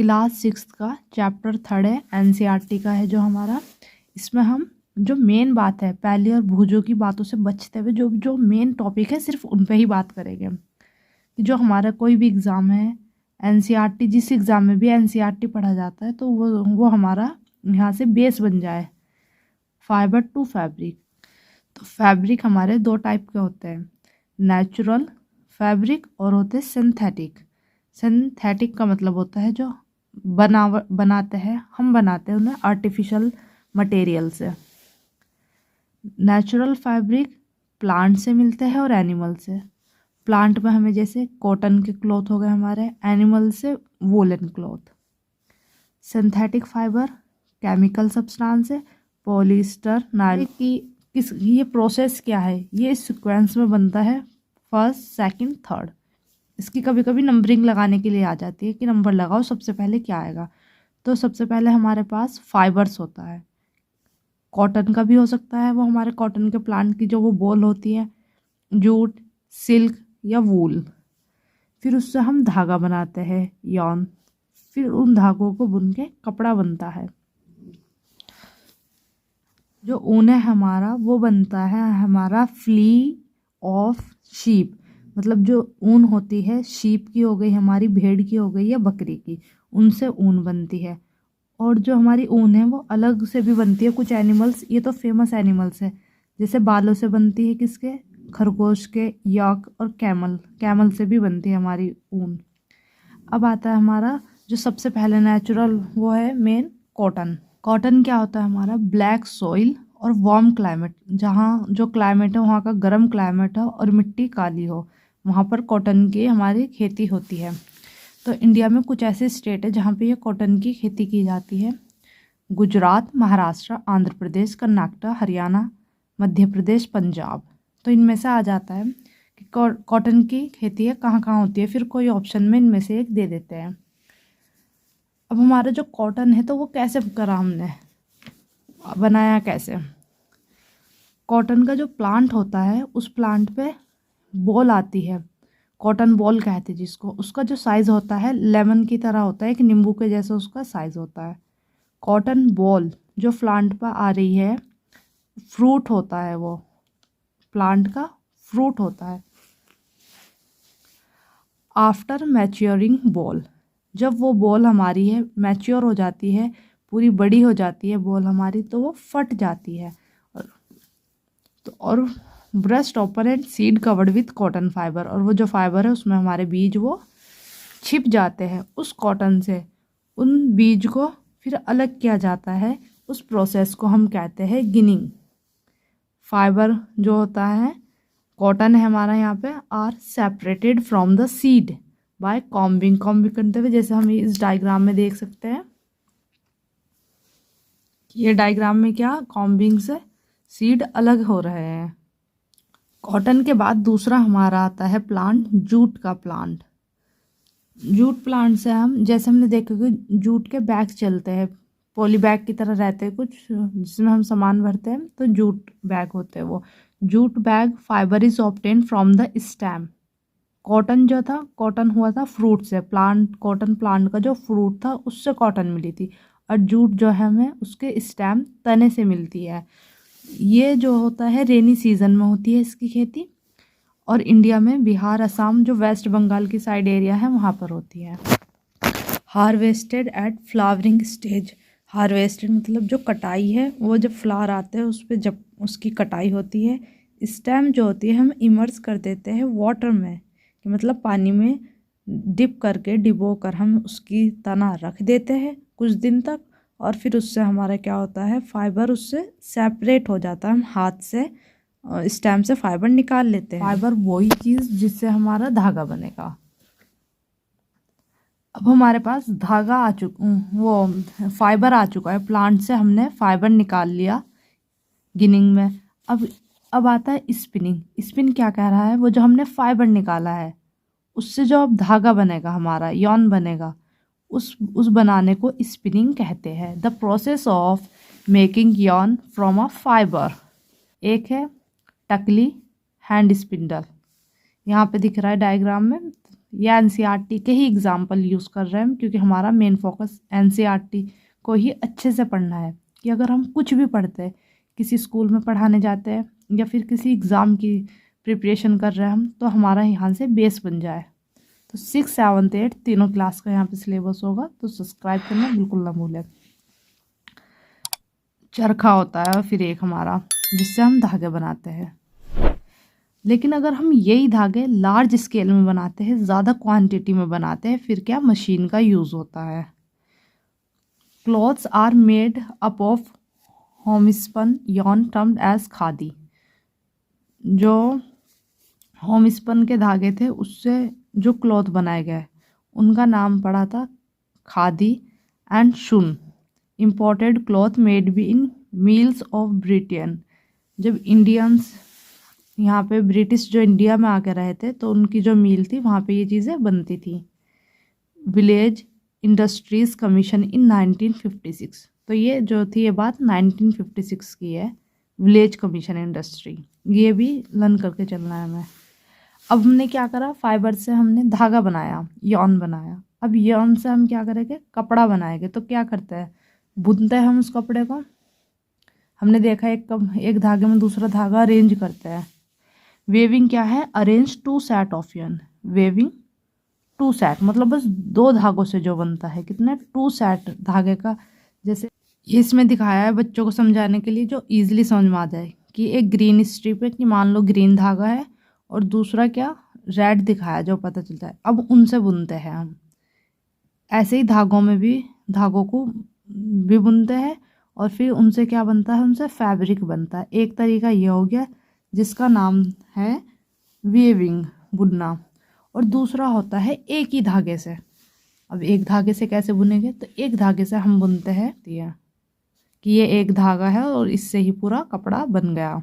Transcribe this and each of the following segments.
Class 6 का chapter 3 है, NCERT का है जो हमारा। इसमें हम जो मेन बात है पहली और भुजों की बातों से बचते हुए जो जो मेन टॉपिक है सिर्फ उन पे ही बात करेंगे कि जो हमारा कोई भी एग्ज़ाम है एनसीईआरटी, जिस एग्ज़ाम में भी एनसीईआरटी पढ़ा जाता है तो वो हमारा यहाँ से बेस बन जाए। Fibre to fabric. तो फैब्रिक हमारे दो टाइप के होते हैं, नेचुरल फैब्रिक और होते हैं सिंथेटिक। सिंथेटिक का मतलब होता है जो बनाते हैं, हम बनाते हैं उन्हें आर्टिफिशियल मटेरियल से। नेचुरल फैब्रिक प्लांट से मिलते हैं और एनिमल से। प्लांट में हमें जैसे कॉटन के क्लॉथ हो गए हमारे, एनिमल से woollen cloth. Synthetic fibre chemical substance है, पॉलिएस्टर, नायलॉन की ये प्रोसेस क्या है, ये इस सीक्वेंस में बनता है, फर्स्ट सेकंड थर्ड। इसकी कभी कभी नंबरिंग लगाने के लिए आ जाती है कि नंबर लगाओ सबसे पहले क्या आएगा। तो सबसे पहले हमारे पास फाइबर्स होता है, कॉटन का भी हो सकता है, वो हमारे कॉटन के प्लांट की जो वो बॉल होती है, जूट, सिल्क या वूल। फिर उससे हम धागा बनाते हैं, यॉन। फिर उन धागों को बुन के कपड़ा बनता है। जो ऊन है हमारा वो बनता है हमारा फ्ली ऑफ शीप, मतलब जो ऊन होती है शीप की हो गई, हमारी भेड़ की हो गई या बकरी की, उनसे ऊन बनती है। और जो हमारी ऊन है वो अलग से भी बनती है कुछ एनिमल्स, ये तो फेमस एनिमल्स है, जैसे बालों से बनती है किसके, खरगोश के, याक और कैमल से भी बनती है हमारी ऊन। अब आता है हमारा जो सबसे पहले नेचुरल, वो है मेन कॉटन। कॉटन क्या होता है हमारा, ब्लैक सॉइल और वार्म क्लाइमेट, जहाँ जो क्लाइमेट है वहाँ का गर्म क्लाइमेट हो और मिट्टी काली हो, वहाँ पर कॉटन की हमारी खेती होती है। तो इंडिया में कुछ ऐसे स्टेट है जहाँ पे ये कॉटन की खेती की जाती है, गुजरात, महाराष्ट्र, आंध्र प्रदेश, कर्नाटक, हरियाणा, मध्य प्रदेश, पंजाब। तो इनमें से आ जाता है कि कॉटन की खेती है कहाँ कहाँ होती है, फिर कोई ऑप्शन में इनमें से एक दे देते हैं। अब हमारा जो कॉटन है तो वो कैसे करा, हमने बनाया कैसे। कॉटन का जो प्लांट होता है उस प्लांट पे बॉल आती है, कॉटन बॉल कहते हैं जिसको, उसका जो साइज़ होता है लेमन की तरह होता है, एक नींबू के जैसा उसका साइज़ होता है। कॉटन बॉल जो प्लांट पर आ रही है, फ्रूट होता है, वो प्लांट का फ्रूट होता है। आफ्टर मैच्योरिंग बॉल, जब वो बॉल हमारी है मैच्योर हो जाती है, पूरी बड़ी हो जाती है बॉल हमारी, तो वो फट जाती है। और breast open and seed covered with cotton fibre, और वो जो फाइबर है उसमें हमारे बीज वो छिप जाते हैं उस कॉटन से। उन बीज को फिर अलग किया जाता है, उस प्रोसेस को हम कहते हैं गिनिंग। फाइबर जो होता है कॉटन है हमारा यहाँ पे, are separated from the seed by combing करते हुए, जैसे हम इस डायग्राम में देख सकते हैं। ये डायग्राम में क्या, कॉम्बिंग से सीड अलग हो रहे हैं। कॉटन के बाद दूसरा हमारा आता है प्लांट, जूट का प्लांट। जूट प्लांट से हम, जैसे हमने देखा कि जूट के बैग चलते हैं, पॉली बैग की तरह रहते हैं कुछ, जिसमें हम सामान भरते हैं, तो जूट बैग होते हैं वो। Jute bag fibre is obtain from the stem. Cotton जो था, कॉटन हुआ था फ्रूट से, प्लांट, कॉटन प्लांट का जो फ्रूट था उससे कॉटन मिली थी, और जूट जो है हमें उसके स्टेम, तने से मिलती है। ये जो होता है रेनी सीजन में होती है इसकी खेती, और इंडिया में बिहार, असम, जो वेस्ट बंगाल की साइड एरिया है वहाँ पर होती है। Harvested at flowering stage. Harvested मतलब जो कटाई है, वो जब फ्लावर आते हैं उस पर जब उसकी कटाई होती है। स्टेम जो होती है हम इमर्स कर देते हैं वाटर में, कि मतलब पानी में डिप करके, डिबो कर हम उसकी तना रख देते हैं कुछ दिन तक, और फिर उससे हमारा क्या होता है, फाइबर उससे सेपरेट हो जाता है, हम हाथ से स्टेम से फाइबर निकाल लेते हैं। फाइबर वही चीज़ जिससे हमारा धागा बनेगा। अब हमारे पास धागा आ वो फाइबर आ चुका है, प्लांट से हमने फाइबर निकाल लिया गिनिंग में। अब आता है स्पिनिंग। स्पिन क्या कह रहा है, वो जो हमने फाइबर निकाला है उससे जो अब धागा बनेगा हमारा, यॉन बनेगा, उस बनाने को स्पिनिंग कहते हैं। The process of making Yon from a fibre. एक है टकली हैंड स्पिंडल, यहाँ पे दिख रहा है डायग्राम में, या एनसीईआरटी के ही एग्जाम्पल यूज़ कर रहे हैं हम, क्योंकि हमारा मेन फोकस एनसीईआरटी को ही अच्छे से पढ़ना है। कि अगर हम कुछ भी पढ़ते हैं, किसी स्कूल में पढ़ाने जाते हैं या फिर किसी एग्ज़ाम की प्रिपरेशन कर रहे हैं हम, तो हमारा यहाँ से बेस बन जाए। तो 6, 7, 8 तीनों क्लास का यहाँ पे सिलेबस होगा, तो सब्सक्राइब करना बिल्कुल ना भूलें। चरखा होता है और फिर एक हमारा, जिससे हम धागे बनाते हैं। लेकिन अगर हम यही धागे लार्ज स्केल में बनाते हैं, ज़्यादा क्वांटिटी में बनाते हैं, फिर क्या मशीन का यूज़ होता है। Clothes are made up of homespun yarn termed as khadi. जो होमस्पन के धागे थे उससे जो क्लॉथ बनाए गए उनका नाम पड़ा था खादी एंड शुन। Imported cloth made be in mills of Britain. जब इंडियंस यहाँ पे ब्रिटिश जो इंडिया में आके रहे थे, तो उनकी जो मील थी वहाँ पे ये चीज़ें बनती थी। विलेज इंडस्ट्रीज़ कमीशन इन 1956। तो ये जो थी ये बात 1956 की है, विलेज कमीशन इंडस्ट्री। ये भी लर्न करके चलना है हमें। अब हमने क्या करा, फाइबर से हमने धागा बनाया, यॉन बनाया। अब यॉन से हम क्या करेंगे, कपड़ा बनाएंगे। तो क्या करते हैं, बुनते हैं हम उस कपड़े को। हमने देखा एक धागे में दूसरा धागा अरेंज करते हैं। वेविंग क्या है, arrange 2 set of yarn. Weaving 2 set मतलब बस 2 धागों से जो बनता है, कितने 2 सेट धागे का। जैसे ये इसमें दिखाया है बच्चों को समझाने के लिए, जो ईजिली समझ में आ जाए। कि एक ग्रीन स्ट्रिप है, कि मान लो ग्रीन धागा है, और दूसरा क्या रेड दिखाया, जो पता चलता है। अब उनसे बुनते हैं हम। ऐसे ही धागों में भी, धागों को भी बुनते हैं, और फिर उनसे क्या बनता है, उनसे फैब्रिक बनता है। एक तरीका ये हो गया जिसका नाम है वीविंग, बुनना। और दूसरा होता है एक ही धागे से। अब एक धागे से कैसे बुनेंगे, तो एक धागे से हम बुनते हैं कि ये एक धागा है और इससे ही पूरा कपड़ा बन गया।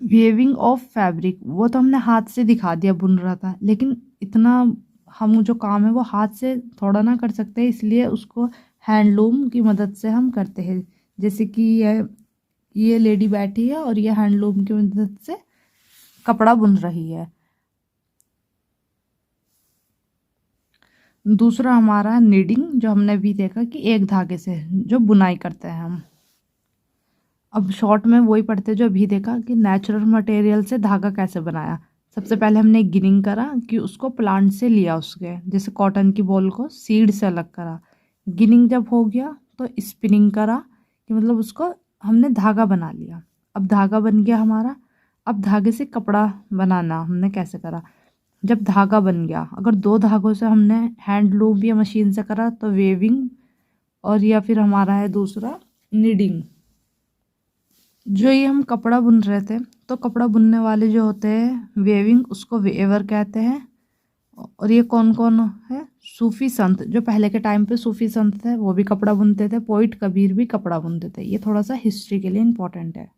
वेविंग ऑफ फैब्रिक, वो तो हमने हाथ से दिखा दिया, बुन रहा था। लेकिन इतना हम जो काम है वो हाथ से थोड़ा ना कर सकते, इसलिए उसको हैंडलूम की मदद से हम करते हैं। जैसे कि ये लेडी बैठी है और ये हैंडलूम की मदद से कपड़ा बुन रही है। दूसरा हमारा नीडिंग, जो हमने भी देखा कि एक धागे से जो बुनाई करते हैं हम। अब शॉर्ट में वही पढ़ते जो अभी देखा कि नेचुरल मटेरियल से धागा कैसे बनाया। सबसे पहले हमने गिनिंग करा कि उसको प्लांट से लिया, उसके जैसे कॉटन की बॉल को सीड से अलग करा। गिनिंग जब हो गया तो स्पिनिंग करा, कि मतलब उसको हमने धागा बना लिया। अब धागा बन गया हमारा। अब धागे से कपड़ा बनाना हमने कैसे करा, जब धागा बन गया, अगर 2 धागों से हमने हैंडलूम या मशीन से करा तो वेविंग, और या फिर हमारा है दूसरा नीडिंग। जो ये हम कपड़ा बुन रहे थे, तो कपड़ा बुनने वाले जो होते हैं वेविंग, उसको वेवर कहते हैं। और ये कौन कौन है, सूफी संत, जो पहले के टाइम पे सूफी संत थे वो भी कपड़ा बुनते थे। पोइट कबीर भी कपड़ा बुनते थे। ये थोड़ा सा हिस्ट्री के लिए इम्पोर्टेंट है।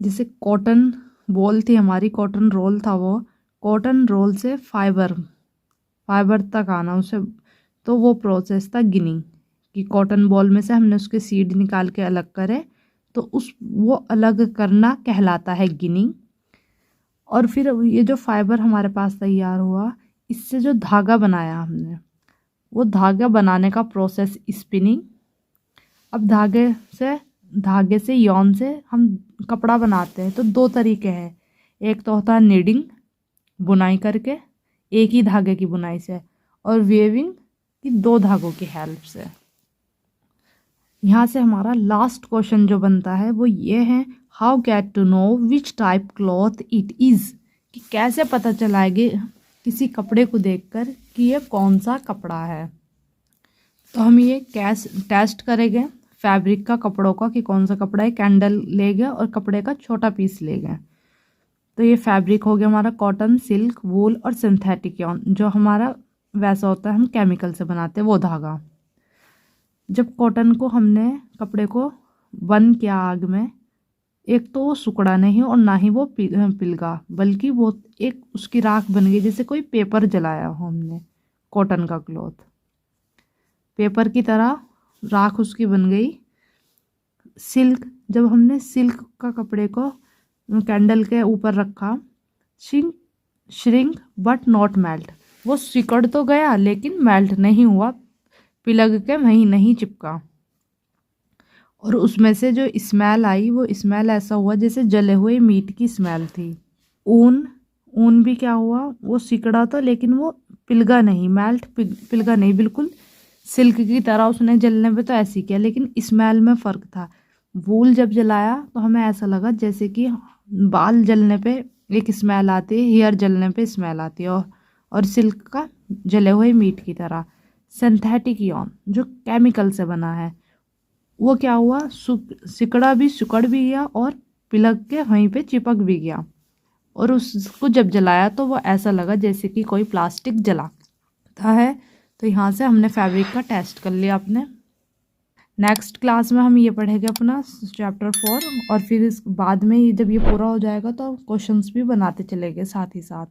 जैसे कॉटन बॉल थी हमारी, कॉटन रोल था, वो कॉटन रोल से फाइबर तक आना उसे, तो वो प्रोसेस था गिनिंग। कि कॉटन बॉल में से हमने उसके सीड निकाल के अलग करे, तो वो अलग करना कहलाता है गिनिंग। और फिर ये जो फाइबर हमारे पास तैयार हुआ, इससे जो धागा बनाया हमने, वो धागा बनाने का प्रोसेस स्पिनिंग। अब धागे से यॉन से हम कपड़ा बनाते हैं, तो 2 तरीके हैं। एक तो होता है नीडिंग, बुनाई करके एक ही धागे की बुनाई से, और वेविंग की 2 धागों की हेल्प से। यहाँ से हमारा लास्ट क्वेश्चन जो बनता है वो ये है, how get to know which type cloth it is. कि कैसे पता चलाएगी किसी कपड़े को देखकर कि ये कौन सा कपड़ा है। तो हम ये टेस्ट करेंगे फैब्रिक का, कपड़ों का, कि कौन सा कपड़ा है। कैंडल ले गए और कपड़े का छोटा पीस ले गए। तो ये फैब्रिक हो गया हमारा कॉटन, सिल्क, वूल और सिंथेटिक यॉन, जो हमारा वैसा होता है हम केमिकल से बनाते हैं वो धागा। जब कॉटन को हमने कपड़े को बर्न किया आग में, एक तो वो सुकड़ा नहीं और ना ही वो पिलगा, बल्कि वो एक उसकी राख बन गई, जैसे कोई पेपर जलाया हो हमने। कॉटन का क्लॉथ पेपर की तरह राख उसकी बन गई। सिल्क, जब हमने सिल्क का कपड़े को कैंडल के ऊपर रखा, silk shrink but not melt, वो सिकुड़ तो गया लेकिन मेल्ट नहीं हुआ, पिलग के वहीं नहीं चिपका। और उसमें से जो स्मेल आई वो स्मेल ऐसा हुआ जैसे जले हुए मीट की स्मेल थी। ऊन ऊन भी क्या हुआ, वो सिकड़ा तो लेकिन वो पिलगा नहीं, मेल्ट पिलगा नहीं, बिल्कुल सिल्क की तरह उसने जलने पे तो ऐसी किया, लेकिन स्मेल में फ़र्क था। वूल जब जलाया तो हमें ऐसा लगा जैसे कि बाल जलने पे एक स्मेल आती है, हेयर जलने पे स्मेल आती है, और सिल्क का जले हुए मीट की तरह। सिंथेटिक यॉन जो केमिकल से बना है, वो क्या हुआ, सिकड़ा भी, सिकुड़ भी गया और पिलग के वहीं पे चिपक भी गया। और उसको जब जलाया तो वो ऐसा लगा जैसे कि कोई प्लास्टिक जलाता है। तो यहाँ से हमने फैब्रिक का टेस्ट कर लिया अपने। नेक्स्ट क्लास में हम ये पढ़ेंगे अपना चैप्टर 4, और फिर इस बाद में जब ये पूरा हो जाएगा तो क्वेश्चंस भी बनाते चलेंगे साथ ही साथ।